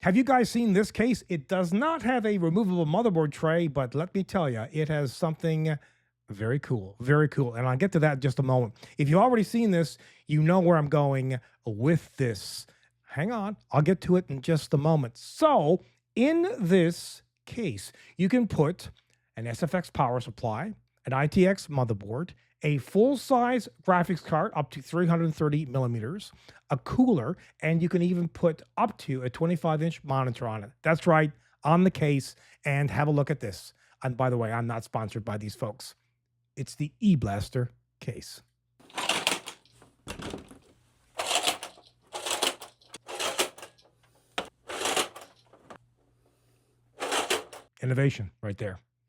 Have you guys seen this case? It does not have a removable motherboard tray, but let me tell you, it has something very cool, very cool. And I'll get to that in just a moment. If you've already seen this, you know where I'm going with this. Hang on, I'll get to it in just a moment. So in this case, you can put an SFX power supply, an ITX motherboard, a full-size graphics card up to 330 millimeters, a cooler, and you can even put up to a 25-inch monitor on it. That's right, on the case. And have a look at this. And by the way, I'm not sponsored by these folks. It's the eBlaztr case. Innovation right there.